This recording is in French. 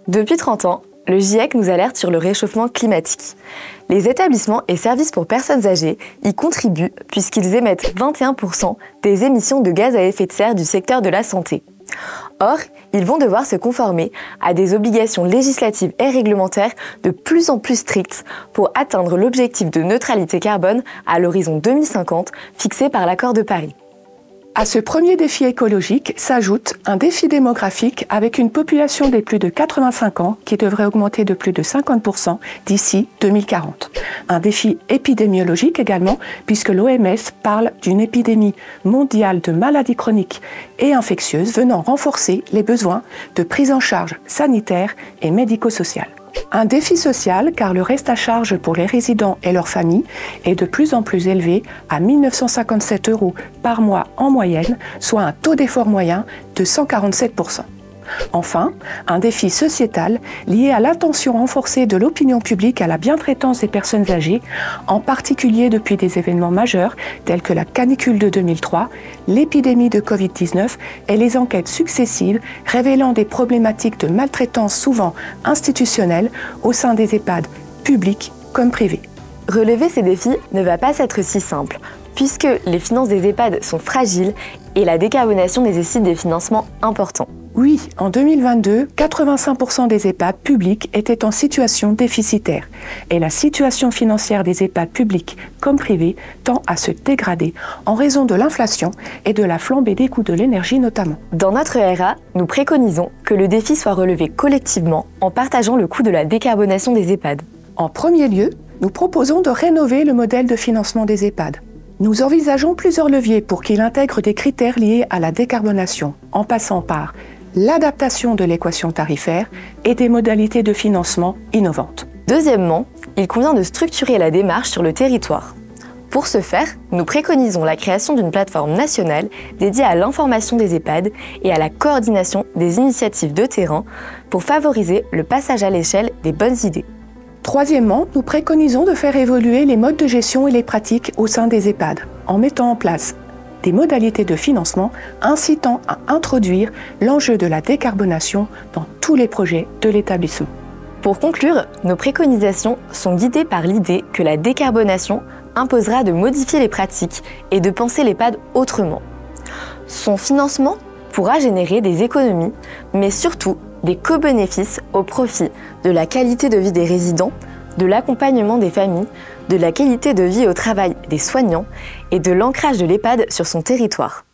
Depuis 30 ans, le GIEC nous alerte sur le réchauffement climatique. Les établissements et services pour personnes âgées y contribuent puisqu'ils émettent 21% des émissions de gaz à effet de serre du secteur de la santé. Or, ils vont devoir se conformer à des obligations législatives et réglementaires de plus en plus strictes pour atteindre l'objectif de neutralité carbone à l'horizon 2050 fixé par l'Accord de Paris. À ce premier défi écologique s'ajoute un défi démographique avec une population des plus de 85 ans qui devrait augmenter de plus de 50% d'ici 2040. Un défi épidémiologique également, puisque l'OMS parle d'une épidémie mondiale de maladies chroniques et infectieuses venant renforcer les besoins de prise en charge sanitaire et médico-sociale. Un défi social car le reste à charge pour les résidents et leurs familles est de plus en plus élevé à 1 957 € par mois en moyenne, soit un taux d'effort moyen de 147%. Enfin, un défi sociétal lié à l'attention renforcée de l'opinion publique à la bientraitance des personnes âgées, en particulier depuis des événements majeurs tels que la canicule de 2003, l'épidémie de Covid-19 et les enquêtes successives révélant des problématiques de maltraitance souvent institutionnelles au sein des EHPAD publics comme privés. Relever ces défis ne va pas être si simple, puisque les finances des EHPAD sont fragiles et la décarbonation nécessite des financements importants. Oui, en 2022, 85% des EHPAD publics étaient en situation déficitaire et la situation financière des EHPAD publics comme privés tend à se dégrader en raison de l'inflation et de la flambée des coûts de l'énergie notamment. Dans notre RA, nous préconisons que le défi soit relevé collectivement en partageant le coût de la décarbonation des EHPAD. En premier lieu, nous proposons de rénover le modèle de financement des EHPAD. Nous envisageons plusieurs leviers pour qu'il intègre des critères liés à la décarbonation, en passant par l'adaptation de l'équation tarifaire et des modalités de financement innovantes. Deuxièmement, il convient de structurer la démarche sur le territoire. Pour ce faire, nous préconisons la création d'une plateforme nationale dédiée à l'information des EHPAD et à la coordination des initiatives de terrain pour favoriser le passage à l'échelle des bonnes idées. Troisièmement, nous préconisons de faire évoluer les modes de gestion et les pratiques au sein des EHPAD, en mettant en place des modalités de financement incitant à introduire l'enjeu de la décarbonation dans tous les projets de l'établissement. Pour conclure, nos préconisations sont guidées par l'idée que la décarbonation imposera de modifier les pratiques et de penser l'EHPAD autrement. Son financement pourra générer des économies, mais surtout des co-bénéfices au profit de la qualité de vie des résidents, de l'accompagnement des familles, de la qualité de vie au travail des soignants et de l'ancrage de l'EHPAD sur son territoire.